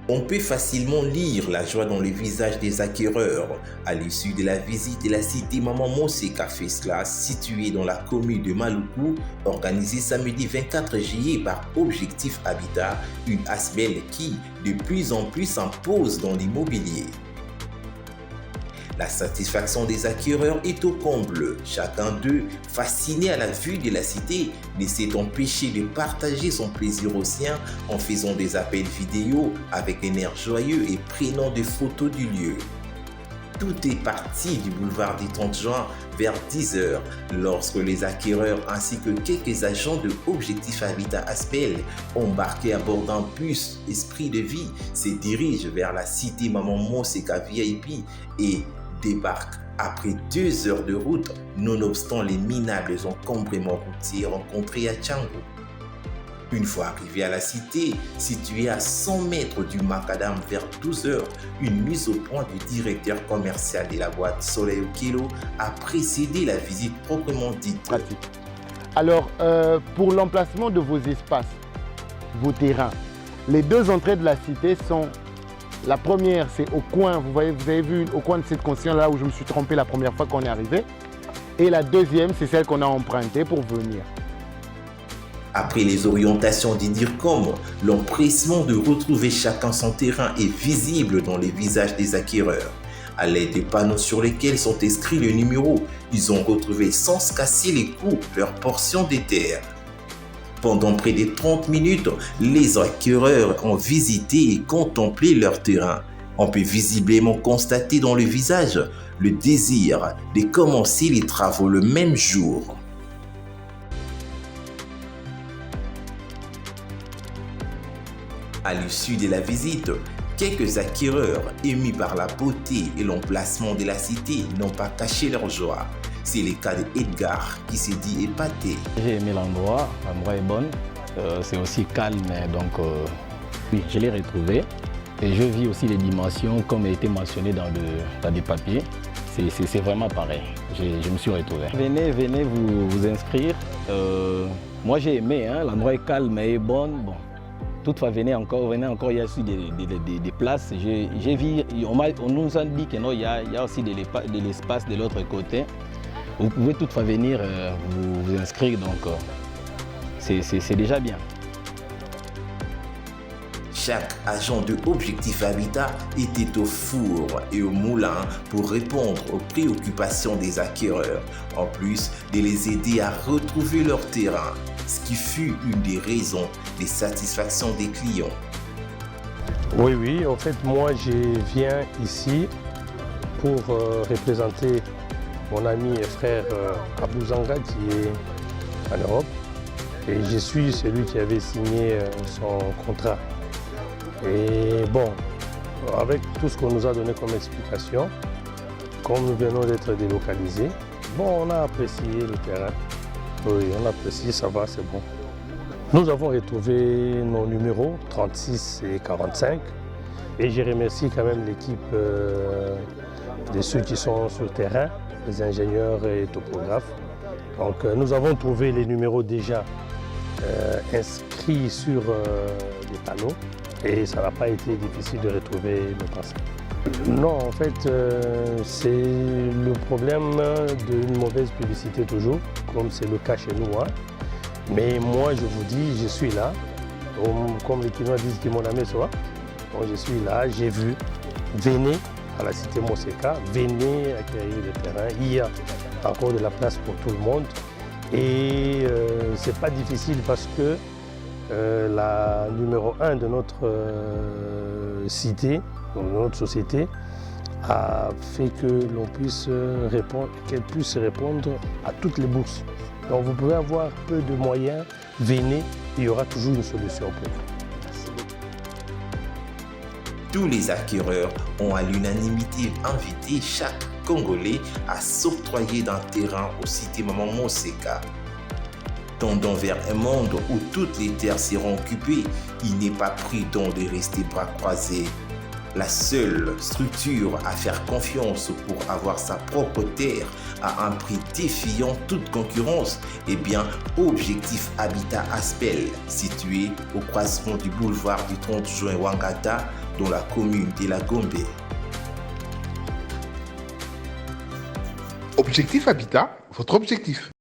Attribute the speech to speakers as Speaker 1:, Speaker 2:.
Speaker 1: On peut facilement lire la joie dans les visages des acquéreurs. À l'issue de la visite de la cité Maman Moseka Fesla, située dans la commune de Maluku, organisée samedi 24 juillet par Objectif Habitat, une ASBEL qui, de plus en plus, s'impose dans l'immobilier. La satisfaction des acquéreurs est au comble. Chacun d'eux, fasciné à la vue de la cité, ne s'est empêché de partager son plaisir au sien en faisant des appels vidéo avec un air joyeux et prenant des photos du lieu. Tout est parti du boulevard du 30 juin vers 10h lorsque les acquéreurs ainsi que quelques agents de Objectif Habitat Aspel embarqués à bord d'un bus Esprit de Vie se dirigent vers la cité Maman Moseka VIP et débarquent après 2 heures de route nonobstant les minables encombrements routiers rencontrés à Tchango. Une fois arrivé à la cité, située à 100 mètres du macadam vers 12h, une mise au point du directeur commercial de la boîte Soleil Okelo a précédé la visite proprement dite.
Speaker 2: Pratique. Alors, pour l'emplacement de vos espaces, vos terrains, les deux entrées de la cité sont... La première, c'est au coin, vous avez vu au coin de cette concession là où je me suis trompé la première fois qu'on est arrivé. Et la deuxième, c'est celle qu'on a empruntée pour venir.
Speaker 1: Après les orientations d'Idircom, l'empressement de retrouver chacun son terrain est visible dans les visages des acquéreurs. À l'aide des panneaux sur lesquels sont inscrits les numéros, ils ont retrouvé sans se casser les coups leur portion des terres. Pendant près de 30 minutes, les acquéreurs ont visité et contemplé leur terrain. On peut visiblement constater dans le visage le désir de commencer les travaux le même jour. À l'issue de la visite, quelques acquéreurs, émus par la beauté et l'emplacement de la cité, n'ont pas caché leur joie. C'est le cas d'Edgar qui s'est dit épaté.
Speaker 3: J'ai aimé l'endroit est bon, c'est aussi calme, donc oui, je l'ai retrouvé. Et je vis aussi les dimensions comme a été mentionné dans des papiers. C'est vraiment pareil, je me suis retrouvé. Venez vous inscrire. Moi j'ai aimé, hein, l'endroit est calme et bon. Toutefois, venez encore, il y a aussi des places. J'ai vu, on nous a dit qu'il y a aussi de l'espace de l'autre côté. Vous pouvez toutefois venir vous inscrire, donc c'est déjà bien.
Speaker 1: Chaque agent de Objectif Habitat était au four et au moulin pour répondre aux préoccupations des acquéreurs, en plus de les aider à retrouver leur terrain, ce qui fut une des raisons de satisfaction des clients.
Speaker 4: Oui, en fait, moi je viens ici pour représenter mon ami et frère Abou Zanga qui est en Europe. Et je suis celui qui avait signé son contrat. Et bon, avec tout ce qu'on nous a donné comme explication, comme nous venons d'être délocalisés, bon, on a apprécié le terrain. Oui, on a apprécié, ça va, c'est bon. Nous avons retrouvé nos numéros 36 et 45. Et je remercie quand même l'équipe de ceux qui sont sur le terrain, les ingénieurs et topographes. Donc nous avons trouvé les numéros déjà inscrits sur les panneaux et ça n'a pas été difficile de retrouver le parcelle. Non, en fait, c'est le problème d'une mauvaise publicité toujours, comme c'est le cas chez nous. Hein. Mais moi, je vous dis, je suis là. Comme les Quinois disent que mon ami soit. Donc, je suis là, j'ai vu. Venez à la cité Moseka, venez acquérir le terrain. Il y a encore de la place pour tout le monde. Et c'est pas difficile parce que la numéro 1 de notre cité, de notre société, a fait que l'on puisse répondre, qu'elle puisse répondre à toutes les bourses. Donc vous pouvez avoir peu de moyens, venez, il y aura toujours une solution pour vous.
Speaker 1: Tous les acquéreurs ont à l'unanimité invité chaque Congolais à s'octroyer d'un terrain au cité Maman Moseka. Tendant vers un monde où toutes les terres seront occupées, il n'est pas prudent de rester bras croisés. la seule structure à faire confiance pour avoir sa propre terre à un prix défiant toute concurrence, eh bien, Objectif Habitat Aspel, situé au croisement du boulevard du 30 juin Ouangata, dans la commune de La Gombe.
Speaker 5: Objectif Habitat, votre objectif.